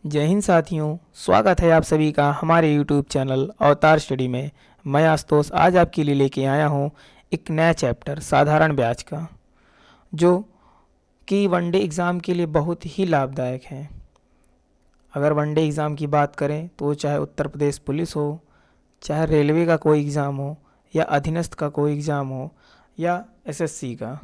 जय हिंद साथियों, स्वागत है आप सभी का हमारे YouTube चैनल अवतार स्टडी में। मैं आशुतोष आज आपके लिए लेके आया हूँ एक नया चैप्टर साधारण ब्याज का, जो कि वनडे एग्ज़ाम के लिए बहुत ही लाभदायक है। अगर वनडे एग्ज़ाम की बात करें तो चाहे उत्तर प्रदेश पुलिस हो, चाहे रेलवे का कोई एग्ज़ाम हो, या अधीनस्थ का कोई एग्ज़ाम हो, या एसएससी का,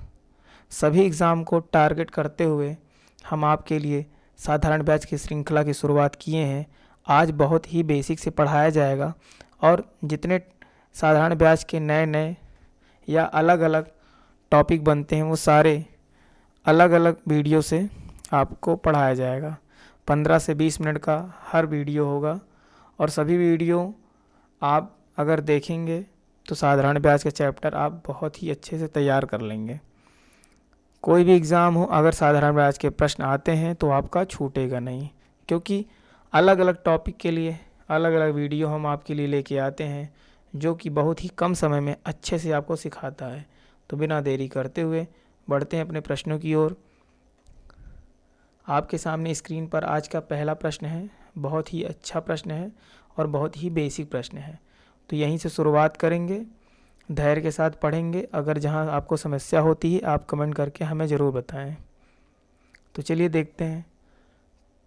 सभी एग्ज़ाम को टारगेट करते हुए हम आपके लिए साधारण बैच की श्रृंखला की शुरुआत किए हैं। आज बहुत ही बेसिक से पढ़ाया जाएगा और जितने साधारण बैच के नए नए या अलग अलग टॉपिक बनते हैं वो सारे अलग अलग वीडियो से आपको पढ़ाया जाएगा। 15 से 20 मिनट का हर वीडियो होगा और सभी वीडियो आप अगर देखेंगे तो साधारण ब्याज का चैप्टर आप बहुत ही अच्छे से तैयार कर लेंगे। कोई भी एग्ज़ाम हो, अगर साधारण ब्याज के प्रश्न आते हैं तो आपका छूटेगा नहीं, क्योंकि अलग अलग टॉपिक के लिए अलग अलग वीडियो हम आपके लिए लेके आते हैं, जो कि बहुत ही कम समय में अच्छे से आपको सिखाता है। तो बिना देरी करते हुए बढ़ते हैं अपने प्रश्नों की ओर। आपके सामने स्क्रीन पर आज का पहला प्रश्न है। बहुत ही अच्छा प्रश्न है और बहुत ही बेसिक प्रश्न है, तो यहीं से शुरुआत करेंगे। धैर्य के साथ पढ़ेंगे। अगर जहां आपको समस्या होती है आप कमेंट करके हमें ज़रूर बताएं। तो चलिए देखते हैं।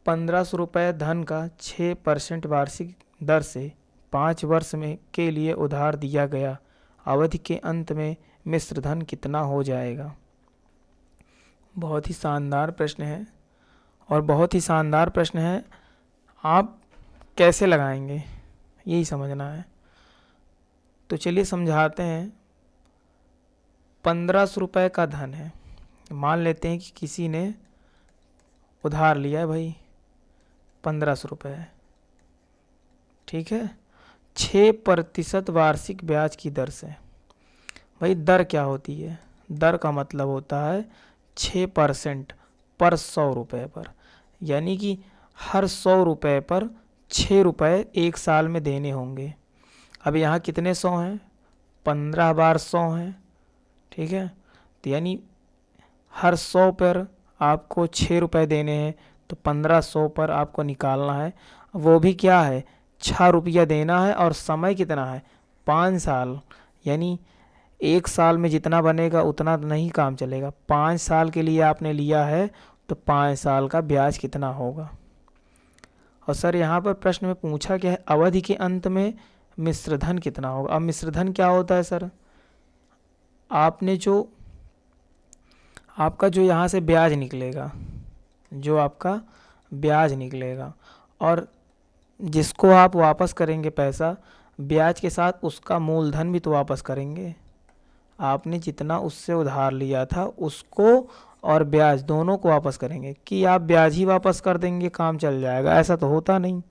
1500 रुपये धन का 6% वार्षिक दर से 5 वर्ष में के लिए उधार दिया गया, अवधि के अंत में मिश्र धन कितना हो जाएगा। बहुत ही शानदार प्रश्न है और बहुत ही शानदार प्रश्न है। आप कैसे लगाएंगे यही समझना है। तो चलिए समझाते हैं। 1500 रुपये का धन है। मान लेते हैं कि किसी ने उधार लिया है भाई 1500 रुपये, ठीक है, 6% वार्षिक ब्याज की दर से। भाई दर क्या होती है? दर का मतलब होता है 6% पर 100 रुपये पर, यानी कि हर 100 रुपये पर 6 रुपये एक साल में देने होंगे। अब यहाँ कितने 100 हैं? 15 बार 100 हैं, ठीक है। तो यानी हर 100 पर आपको 6 रुपये देने हैं, तो 1500 पर आपको निकालना है। वो भी क्या है? 6 रुपया देना है और समय कितना है? 5 साल। यानी एक साल में जितना बनेगा उतना नहीं काम चलेगा। 5 साल के लिए आपने लिया है तो 5 साल का ब्याज कितना होगा। और सर यहाँ पर प्रश्न में पूछा क्या है? अवधि के अंत में मिश्रधन कितना होगा। अब मिश्रधन क्या होता है सर? आपने जो आपका जो यहाँ से ब्याज निकलेगा, जो आपका ब्याज निकलेगा और जिसको आप वापस करेंगे पैसा, ब्याज के साथ उसका मूलधन भी तो वापस करेंगे। आपने जितना उससे उधार लिया था उसको और ब्याज दोनों को वापस करेंगे। कि आप ब्याज ही वापस कर देंगे काम चल जाएगा, ऐसा तो होता नहीं।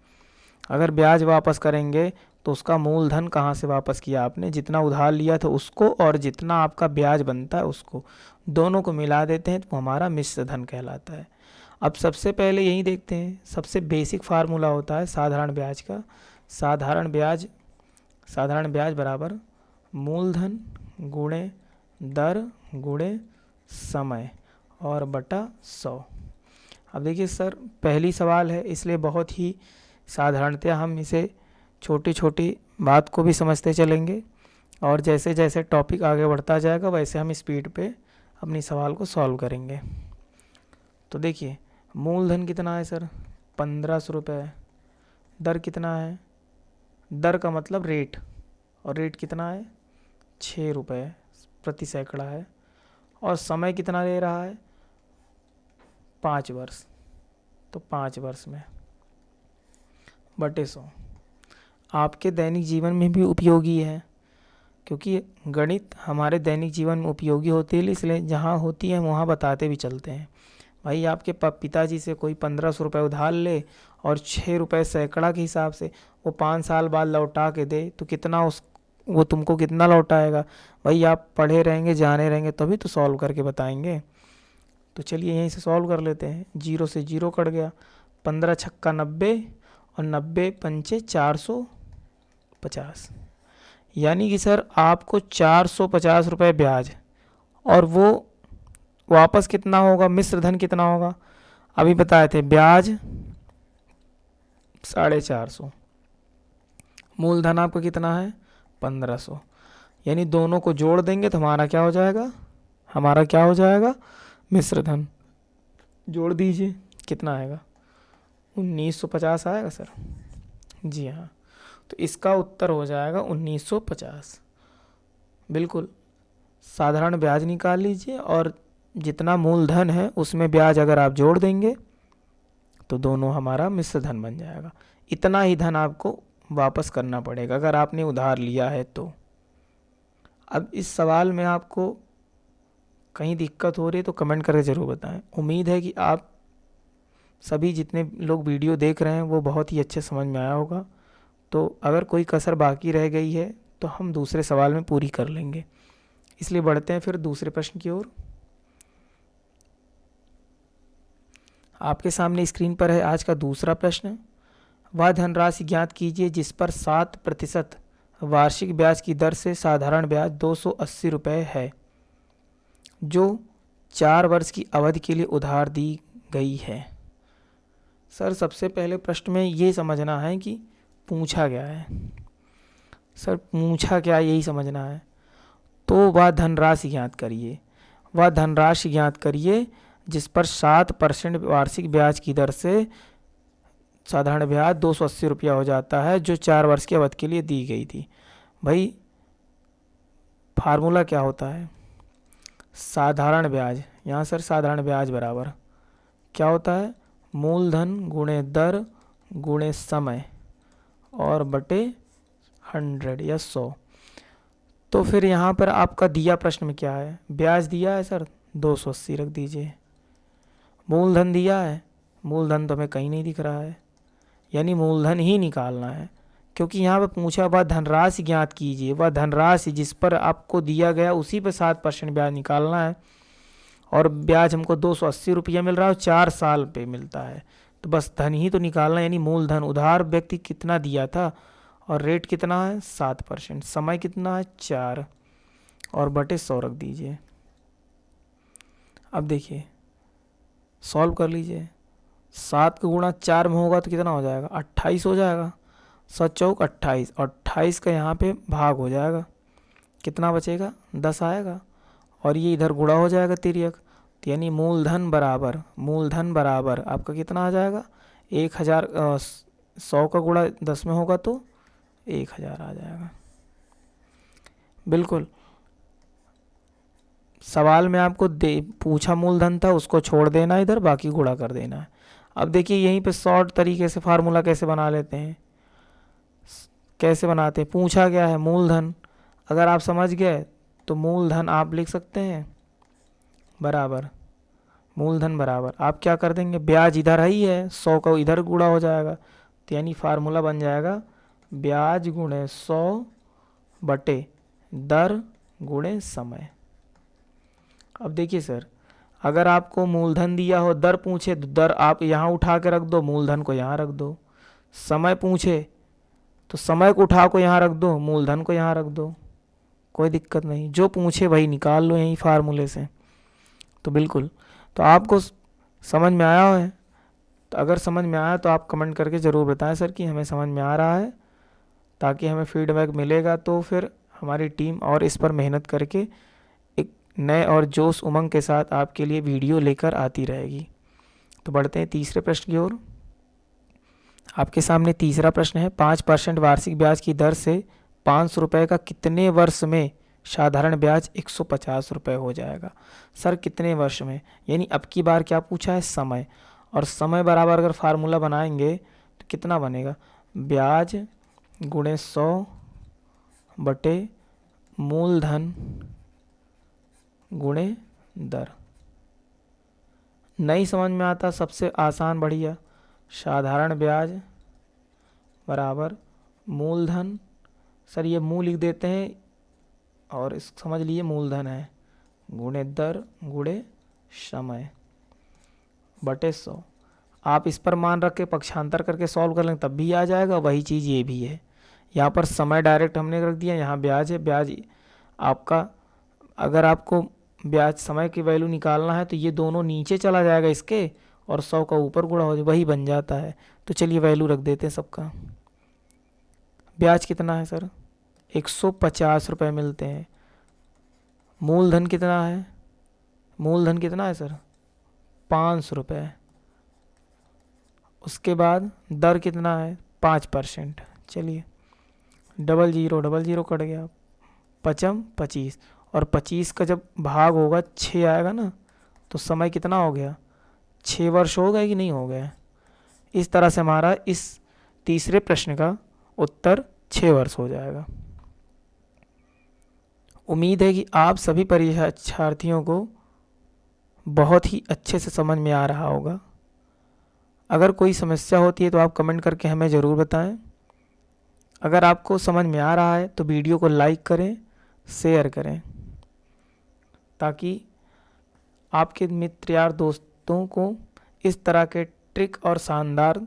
अगर ब्याज वापस करेंगे तो उसका मूलधन कहाँ से वापस किया आपने? जितना उधार लिया था उसको और जितना आपका ब्याज बनता है उसको, दोनों को मिला देते हैं तो हमारा मिश्र धन कहलाता है। अब सबसे पहले यही देखते हैं। सबसे बेसिक फार्मूला होता है साधारण ब्याज का। साधारण ब्याज बराबर मूलधन गुणे दर गुणे समय और बटा 100। अब देखिए सर, पहली सवाल है इसलिए बहुत ही साधारणतया हम इसे छोटी छोटी बात को भी समझते चलेंगे और जैसे जैसे टॉपिक आगे बढ़ता जाएगा वैसे हम स्पीड पे अपनी सवाल को सॉल्व करेंगे। तो देखिए, मूलधन कितना है सर? 1500 रुपये। दर कितना है? दर का मतलब रेट, और रेट कितना है? 6 रुपये प्रति सैकड़ा है। और समय कितना ले रहा है? 5 वर्ष। तो 5 वर्ष में बटे 100 आपके दैनिक जीवन में भी उपयोगी है, क्योंकि गणित हमारे दैनिक जीवन में उपयोगी होती है, इसलिए जहाँ होती है वहाँ बताते भी चलते हैं। भाई आपके पिताजी से कोई 1500 रुपये उधार ले और 6 रुपये सैकड़ा के हिसाब से वो 5 साल बाद लौटा के दे, तो कितना वो तुमको कितना लौटाएगा? भाई आप पढ़े रहेंगे, जाने रहेंगे, तभी तो सॉल्व करके बताएंगे। तो चलिए यहीं से सॉल्व कर लेते हैं। 0 से 0 कट गया। 15 छक्का 90 और 90 पंचे 450। यानी कि सर आपको 450 रुपये ब्याज और वो वापस कितना होगा? मिश्र धन कितना होगा? अभी बताए थे ब्याज 450। मूलधन आपका कितना है 1500, यानी दोनों को जोड़ देंगे तो हमारा क्या हो जाएगा, हमारा क्या हो जाएगा मिश्र धन। जोड़ दीजिए कितना आएगा 1950 आएगा सर। जी हाँ, तो इसका उत्तर हो जाएगा 1950। बिल्कुल, साधारण ब्याज निकाल लीजिए और जितना मूलधन है उसमें ब्याज अगर आप जोड़ देंगे तो दोनों हमारा मिश्र धन बन जाएगा। इतना ही धन आपको वापस करना पड़ेगा अगर आपने उधार लिया है तो। अब इस सवाल में आपको कहीं दिक्कत हो रही है तो कमेंट करके ज़रूर बताएं। उम्मीद है कि आप सभी जितने लोग वीडियो देख रहे हैं वो बहुत ही अच्छे समझ में आया होगा। तो अगर कोई कसर बाकी रह गई है तो हम दूसरे सवाल में पूरी कर लेंगे। इसलिए बढ़ते हैं फिर दूसरे प्रश्न की ओर। आपके सामने स्क्रीन पर है आज का दूसरा प्रश्न। वह धनराशि ज्ञात कीजिए जिस पर 7% वार्षिक ब्याज की दर से साधारण ब्याज 280 रुपये है, जो 4 वर्ष की अवधि के लिए उधार दी गई है। सर सबसे पहले प्रश्न में ये समझना है कि पूछा गया है। सर पूछा क्या, यही समझना है। तो वह धनराशि ज्ञात करिए, वह धनराशि ज्ञात करिए जिस पर 7% वार्षिक ब्याज की दर से साधारण ब्याज 280 रुपया हो जाता है, जो 4 वर्ष की अवधि के लिए दी गई थी। भाई फार्मूला क्या होता है, साधारण ब्याज। यहाँ सर साधारण ब्याज बराबर क्या होता है, मूलधन गुणे दर गुणे समय और बटे 100 या 100। तो फिर यहाँ पर आपका दिया प्रश्न में क्या है, ब्याज दिया है सर 280 रख दीजिए। मूलधन दिया है, मूलधन तो हमें कहीं नहीं दिख रहा है, यानी मूलधन ही निकालना है, क्योंकि यहाँ पर पूछा वह धनराशि ज्ञात कीजिए। वह धनराशि जिस पर आपको दिया गया उसी पर 7% ब्याज निकालना है, और ब्याज हमको 280 रुपया मिल रहा है और 4 साल पे मिलता है, तो बस धन ही तो निकालना है, यानी मूलधन। उधार व्यक्ति कितना दिया था और रेट कितना है 7%, समय कितना है 4 और बटे 100 रख दीजिए। अब देखिए सॉल्व कर लीजिए। 7 का गुणा 4 में होगा तो कितना हो जाएगा 28 हो जाएगा। 7 चौक 28 और 28 का यहाँ पे भाग हो जाएगा, कितना बचेगा 10 आएगा, और ये इधर गुणा हो जाएगा तिर्यक, तो यानी मूलधन बराबर आपका कितना आ जाएगा 1000। 100 का गुणा 10 में होगा तो 1000 आ जाएगा। बिल्कुल, सवाल में आपको पूछा मूलधन था, उसको छोड़ देना इधर, बाकी गुणा कर देना है। अब देखिए यहीं पे शॉर्ट तरीके से फार्मूला कैसे बना लेते हैं, कैसे बनाते हैं। पूछा गया है मूलधन, अगर आप समझ गए तो मूलधन आप लिख सकते हैं बराबर, मूलधन बराबर आप क्या कर देंगे, ब्याज इधर ही है 100 का इधर गुणा हो जाएगा, तो यानी फार्मूला बन जाएगा ब्याज गुणे 100 बटे दर गुणे समय। अब देखिए सर, अगर आपको मूलधन दिया हो, दर पूछे तो दर आप यहाँ उठा के रख दो, मूलधन को यहाँ रख दो। समय पूछे तो समय को उठा को यहाँ रख दो, मूलधन को यहाँ रख दो, कोई दिक्कत नहीं। जो पूछे वही निकाल लो यहीं फार्मूले से। तो बिल्कुल, तो आपको समझ में आया है, तो अगर समझ में आया तो आप कमेंट करके ज़रूर बताएं सर कि हमें समझ में आ रहा है, ताकि हमें फीडबैक मिलेगा तो फिर हमारी टीम और इस पर मेहनत करके एक नए और जोश उमंग के साथ आपके लिए वीडियो लेकर आती रहेगी। तो बढ़ते हैं तीसरे प्रश्न की ओर। आपके सामने तीसरा प्रश्न है, 5% वार्षिक ब्याज की दर से 500 रुपये का कितने वर्ष में साधारण ब्याज 150 रुपये हो जाएगा। सर कितने वर्ष में, यानी अब की बार क्या पूछा है समय, और समय बराबर अगर फार्मूला बनाएंगे तो कितना बनेगा, ब्याज गुणे 100 बटे मूलधन गुणे दर। नहीं समझ में आता, सबसे आसान बढ़िया, साधारण ब्याज बराबर मूलधन, सर ये मूल लिख देते हैं और इस समझ लिए मूलधन है, गुणे दर गुणे समय बटे 100। आप इस पर मान रख के पक्षांतर करके सॉल्व कर लेंगे तब भी आ जाएगा, वही चीज़ ये भी है। यहाँ पर समय डायरेक्ट हमने रख दिया, यहाँ ब्याज है, ब्याज आपका, अगर आपको ब्याज समय की वैल्यू निकालना है तो ये दोनों नीचे चला जाएगा इसके, और 100 का ऊपर गुणा हो जाए वही बन जाता है। तो चलिए वैल्यू रख देते हैं सबका। ब्याज कितना है सर? 150 रुपये मिलते हैं। मूलधन कितना है? मूलधन कितना है सर? 500 रुपये। उसके बाद दर कितना है? 5%। चलिए डबल जीरो कट गया, पचम 25, और 25 का जब भाग होगा 6 आएगा ना, तो समय कितना हो गया? 6 वर्ष हो गया कि नहीं हो गया? इस तरह से हमारा इस तीसरे प्रश्न का उत्तर 6 वर्ष हो जाएगा। उम्मीद है कि आप सभी परीक्षार्थियों को बहुत ही अच्छे से समझ में आ रहा होगा। अगर कोई समस्या होती है तो आप कमेंट करके हमें ज़रूर बताएं। अगर आपको समझ में आ रहा है तो वीडियो को लाइक करें, शेयर करें, ताकि आपके मित्र यार दोस्तों को इस तरह के ट्रिक और शानदार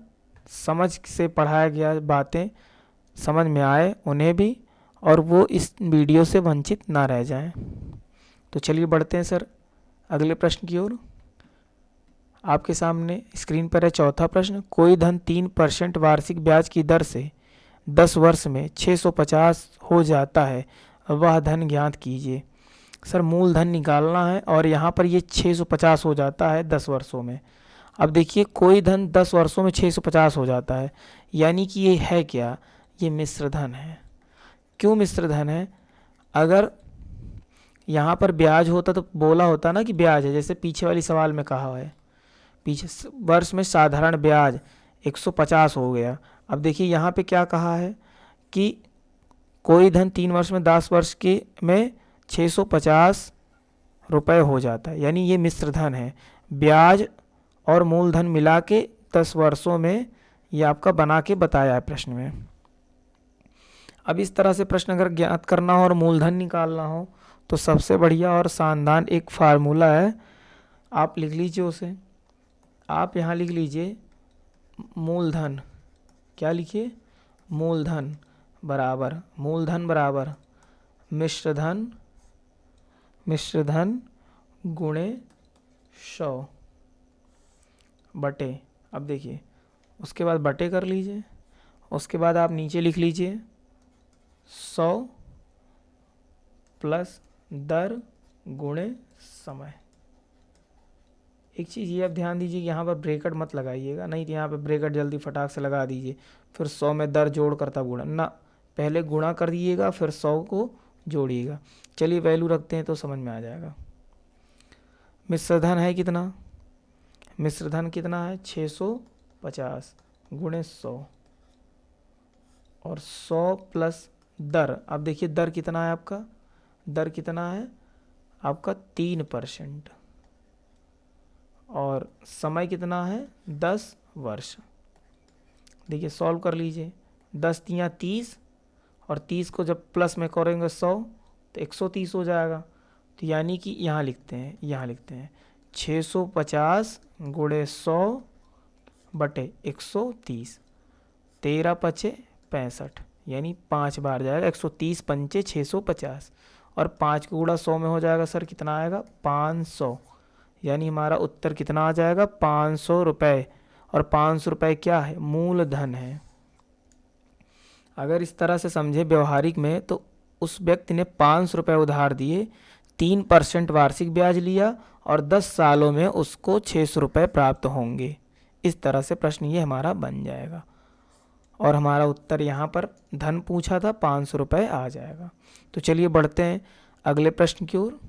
समझ से पढ़ाया गया बातें समझ में आए उन्हें भी, और वो इस वीडियो से वंचित ना रह जाएं। तो चलिए बढ़ते हैं सर अगले प्रश्न की ओर। आपके सामने स्क्रीन पर है चौथा प्रश्न। कोई धन 3% वार्षिक ब्याज की दर से 10 वर्ष में 650 हो जाता है, वह धन ज्ञात कीजिए। सर मूलधन निकालना है और यहाँ पर ये 650 हो जाता है 10 वर्षों में। अब देखिए कोई धन 10 वर्षों में 650 हो जाता है, यानी कि ये है क्या? ये मिश्र धन है। क्यों मिश्र धन है? अगर यहाँ पर ब्याज होता तो बोला होता ना कि ब्याज है, जैसे पीछे वाली सवाल में कहा है, पीछे वर्ष में साधारण ब्याज 150 हो गया। अब देखिए यहाँ पे क्या कहा है कि कोई धन 3 वर्ष में 10 वर्ष के में 650 रुपये हो जाता है, यानी ये मिश्र धन है। ब्याज और मूलधन मिला के 10 वर्षों में ये आपका बना के बताया है प्रश्न में। अब इस तरह से प्रश्न अगर ज्ञात करना हो और मूलधन निकालना हो तो सबसे बढ़िया और शानदार एक फार्मूला है, आप लिख लीजिए उसे। आप यहाँ लिख लीजिए मूलधन। क्या लिखिए? मूलधन बराबर मिश्र धन गुणे 100 बटे। अब देखिए उसके बाद बटे कर लीजिए, उसके बाद आप नीचे लिख लीजिए 100 प्लस दर गुणे समय। एक चीज़ ये आप ध्यान दीजिए कि यहाँ पर ब्रैकेट मत लगाइएगा, नहीं तो यहाँ पे ब्रैकेट जल्दी फटाक से लगा दीजिए, फिर 100 में दर जोड़ करता गुणा ना, पहले गुणा कर दीजिएगा फिर 100 को जोड़िएगा। चलिए वैल्यू रखते हैं तो समझ में आ जाएगा। मिश्रधन है कितना? मिश्रधन कितना है? 650 गुणे 100 और 100 प्लस दर। अब देखिए दर कितना है आपका? दर कितना है आपका? 3%। और समय कितना है? 10 वर्ष। देखिए सॉल्व कर लीजिए, 10 तियाँ 30, और 30 को जब प्लस में करेंगे 100 तो 130 हो जाएगा। तो यानी कि यहाँ लिखते हैं 650 गुणे 100 बटे 130, 13 पचे 65, यानी 5 बार जाएगा। 130 पंचे 650, और 5 को गुणा 100 में हो जाएगा सर, कितना आएगा? 500। यानी हमारा उत्तर कितना आ जाएगा? 500 रुपये। और 500 रुपये क्या है? मूलधन है। अगर इस तरह से समझे व्यवहारिक में तो उस व्यक्ति ने 500 रुपये उधार दिए, 3% वार्षिक ब्याज लिया और 10 सालों में उसको 600 रुपये प्राप्त होंगे। इस तरह से प्रश्न ये हमारा बन जाएगा, और हमारा उत्तर यहाँ पर धन पूछा था 500 रुपये आ जाएगा। तो चलिए बढ़ते हैं अगले प्रश्न की ओर।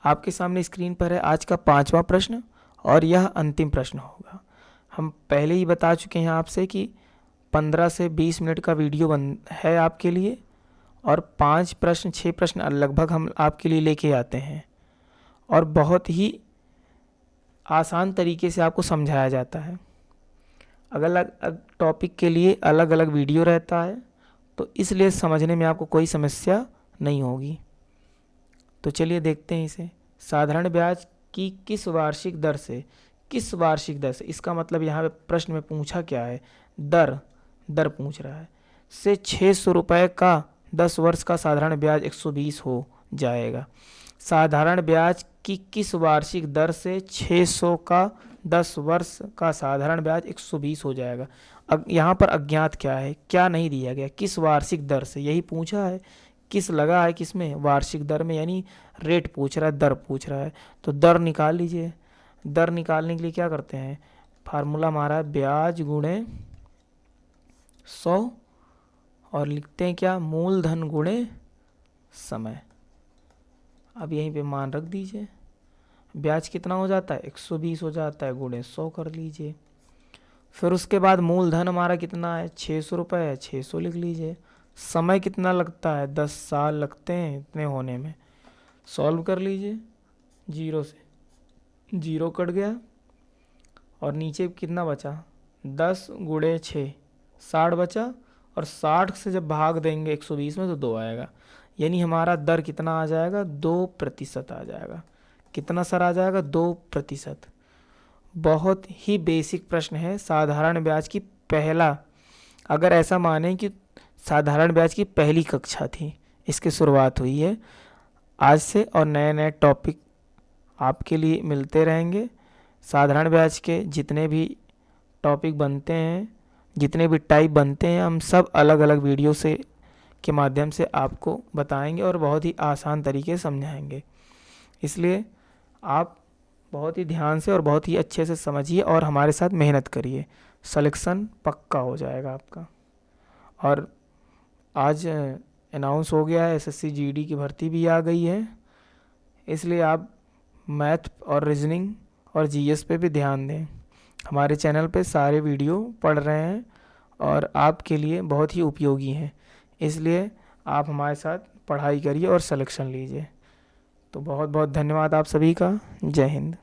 आपके सामने स्क्रीन पर है आज का 5वां प्रश्न, और यह अंतिम प्रश्न होगा। हम पहले ही बता चुके हैं आपसे कि 15 से 20 मिनट का वीडियो है आपके लिए, और 5 प्रश्न 6 प्रश्न लगभग हम आपके लिए लेके आते हैं, और बहुत ही आसान तरीके से आपको समझाया जाता है। अलग अलग टॉपिक के लिए अलग अलग वीडियो रहता है, तो इसलिए समझने में आपको कोई समस्या नहीं होगी। तो चलिए देखते हैं इसे। साधारण ब्याज की किस वार्षिक दर से, इसका मतलब यहाँ पे प्रश्न में पूछा क्या है? दर पूछ रहा है। से 600 रुपये का 10 वर्ष का साधारण ब्याज 120 हो जाएगा। साधारण ब्याज की किस वार्षिक दर से 600 का 10 वर्ष का साधारण ब्याज 120 हो जाएगा। यहाँ पर अज्ञात क्या है, क्या नहीं दिया गया, किस वार्षिक दर से, यही पूछा है। किस लगा है, किस में, वार्षिक दर में, यानी रेट पूछ रहा है, दर पूछ रहा है। तो दर निकाल लीजिए। दर निकालने के लिए क्या करते हैं, फार्मूला हमारा है ब्याज गुणे 100 और लिखते हैं क्या, मूलधन गुणे समय। अब यहीं पे मान रख दीजिए। ब्याज कितना हो जाता है, 120 हो जाता है, गुणे 100 कर लीजिए। फिर उसके बाद मूलधन हमारा कितना है, 600 रुपये है, 600 लिख लीजिए। समय कितना लगता है, 10 साल लगते हैं इतने होने में। सॉल्व कर लीजिए, 0 से 0 कट गया और नीचे कितना बचा, 10 गुणे 6, 60 बचा। और 60 से जब भाग देंगे 120 में तो 2 आएगा, यानी हमारा दर कितना आ जाएगा, 2% आ जाएगा। कितना सर आ जाएगा, 2%। बहुत ही बेसिक प्रश्न है, साधारण ब्याज की पहला, अगर ऐसा माने कि साधारण ब्याज की पहली कक्षा थी, इसकी शुरुआत हुई है आज से, और नए नए टॉपिक आपके लिए मिलते रहेंगे। साधारण ब्याज के जितने भी टॉपिक बनते हैं, जितने भी टाइप बनते हैं, हम सब अलग अलग वीडियो से के माध्यम से आपको बताएंगे और बहुत ही आसान तरीके से समझाएंगे। इसलिए आप बहुत ही ध्यान से और बहुत ही अच्छे से समझिए और हमारे साथ मेहनत करिए, सिलेक्शन पक्का हो जाएगा आपका। और आज अनाउंस हो गया है, एसएससी जीडी की भर्ती भी आ गई है, इसलिए आप मैथ और रीजनिंग और जीएस पे भी ध्यान दें। हमारे चैनल पे सारे वीडियो पढ़ रहे हैं और आपके लिए बहुत ही उपयोगी हैं, इसलिए आप हमारे साथ पढ़ाई करिए और सिलेक्शन लीजिए। तो बहुत बहुत धन्यवाद आप सभी का। जय हिंद।